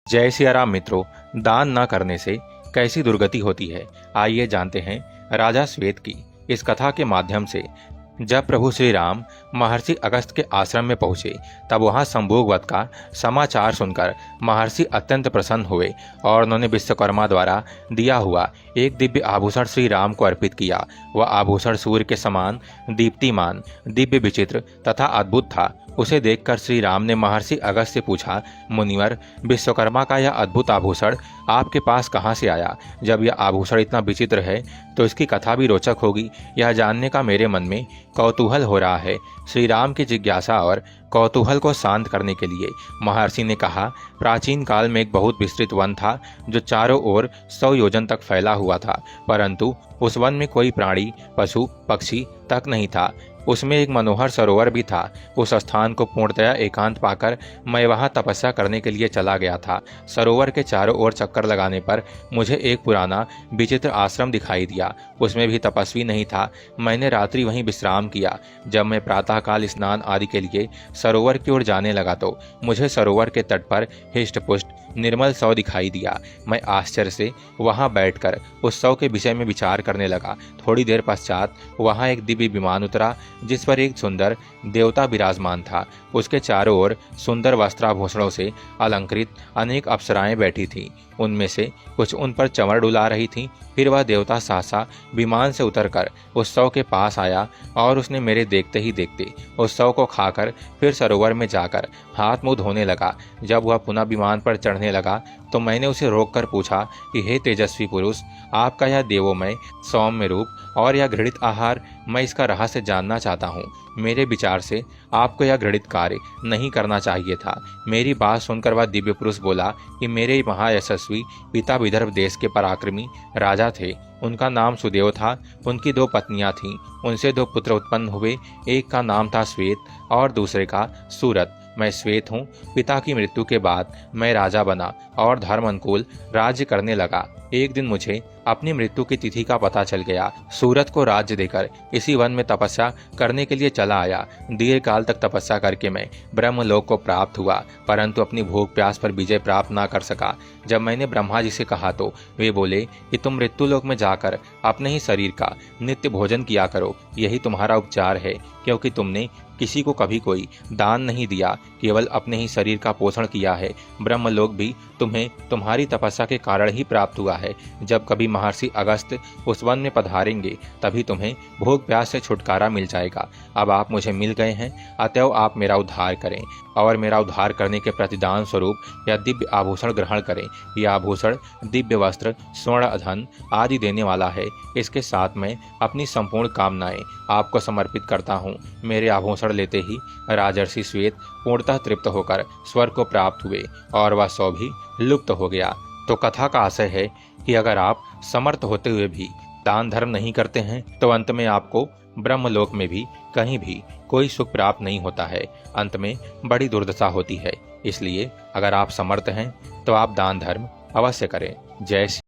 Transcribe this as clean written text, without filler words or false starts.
जय सिया राम मित्रों, दान न करने से कैसी दुर्गति होती है, आइए जानते हैं राजा श्वेत की इस कथा के माध्यम से। जब प्रभु श्री राम महर्षि अगस्त के आश्रम में पहुंचे, तब वहां संभोग वध का समाचार सुनकर महर्षि अत्यंत प्रसन्न हुए और उन्होंने विश्वकर्मा द्वारा दिया हुआ एक दिव्य आभूषण श्री राम को अर्पित किया। वह आभूषण सूर्य के समान दीप्तिमान, दिव्य, विचित्र तथा अद्भुत था। उसे देखकर श्री राम ने महर्षि अगस्त से पूछा, मुनिवर, विश्वकर्मा का यह अद्भुत आभूषण आपके पास कहाँ से आया? जब यह आभूषण इतना विचित्र है तो इसकी कथा भी रोचक होगी। यह जानने का मेरे मन में कौतूहल हो रहा है। श्री राम की जिज्ञासा और कौतूहल को शांत करने के लिए महर्षि ने कहा, प्राचीन काल में एक बहुत विस्तृत वन था जो चारों ओर 100 योजन तक फैला हुआ था, परंतु उस वन में कोई प्राणी, पशु, पक्षी तक नहीं था। उसमें एक मनोहर सरोवर भी था। उस स्थान को पूर्णतया एकांत पाकर मैं वहां तपस्या करने के लिए चला गया था। सरोवर के चारों ओर चक्कर लगाने पर मुझे एक पुराना विचित्र आश्रम दिखाई दिया। उसमें भी तपस्वी नहीं था। मैंने रात्रि वहीं विश्राम किया। जब मैं प्रातःकाल स्नान आदि के लिए सरोवर की ओर जाने लगा तो मुझे सरोवर के तट पर हिष्ट-पुष्ट निर्मल शव दिखाई दिया। मैं आश्चर्य से वहां बैठकर उस शव के विषय में विचार करने लगा। थोड़ी देर पश्चात वहां एक दिव्य विमान उतरा जिस पर एक सुंदर देवता विराजमान था। उसके चारों ओर सुंदर वस्त्राभूषणों से अलंकृत अनेक अप्सराएं बैठी थीं। उनमें से कुछ उन पर चंवर डुला रही थीं। फिर वह देवता सहसा विमान से उतरकर उस शव के पास आया और उसने मेरे देखते ही देखते उस शव को खाकर फिर सरोवर में जाकर हाथ मुंह धोने लगा। जब वह पुनः विमान पर चढ़ने लगा तो मैंने उसे रोककर पूछा कि हे तेजस्वी पुरुष, आपका यह देवोमय सौम्य रूप और यह घृणित आहार, मैं इसका रहस्य जानना चाहता हूँ। मेरे विचार से आपको यह घृणित कार्य नहीं करना चाहिए था। मेरी बात सुनकर वह दिव्य पुरुष बोला कि मेरे महायशस्वी पिता विदर्भ देश के पराक्रमी राजा थे। उनका नाम सुदेव था। उनकी 2 पत्नियां थीं। उनसे 2 पुत्र उत्पन्न हुए। एक का नाम था श्वेत और दूसरे का सूरत। मैं श्वेत हूँ। पिता की मृत्यु के बाद मैं राजा बना और धर्म अनुकूल राज्य करने लगा। एक दिन मुझे अपनी मृत्यु की तिथि का पता चल गया। सूरत को राज्य देकर इसी वन में तपस्या करने के लिए चला आया। दीर्घ काल तक तपस्या करके मैं ब्रह्मलोक को प्राप्त हुआ, परंतु अपनी भूख प्यास पर विजय प्राप्त ना कर सका। जब मैंने ब्रह्मा जी से कहा तो वे बोले कि तुम मृत्युलोक में जाकर अपने ही शरीर का नित्य भोजन किया करो, यही तुम्हारा उपचार है, क्योंकि तुमने किसी को कभी कोई दान नहीं दिया, केवल अपने ही शरीर का पोषण किया है। ब्रह्मलोक भी तुम्हें तुम्हारी तपस्या के कारण ही प्राप्त हुआ है। जब कभी महर्षि अगस्त उस वन में पधारेंगे तभी तुम्हें भूख प्यास से छुटकारा मिल जाएगा। अब आप मुझे मिल गए हैं, अतएव आप मेरा उद्धार करें और मेरा उद्धार करने के प्रतिदान स्वरूप यह दिव्य आभूषण ग्रहण करें। यह आभूषण दिव्य वस्त्र, स्वर्ण, धन आदि देने वाला है। इसके साथ मैं अपनी संपूर्ण कामनाएं आपको समर्पित करता हूँ। मेरे आभूषण लेते ही राजर्षि श्वेत पूर्णतः तृप्त होकर स्वर्ग को प्राप्त हुए और वह शव भी लुप्त हो गया। तो कथा का आशय है कि अगर आप समर्थ होते हुए भी दान धर्म नहीं करते हैं तो अंत में आपको ब्रह्मलोक में भी कहीं भी कोई सुख प्राप्त नहीं होता है। अंत में बड़ी दुर्दशा होती है। इसलिए अगर आप समर्थ हैं तो आप दान धर्म अवश्य करें। जय श्री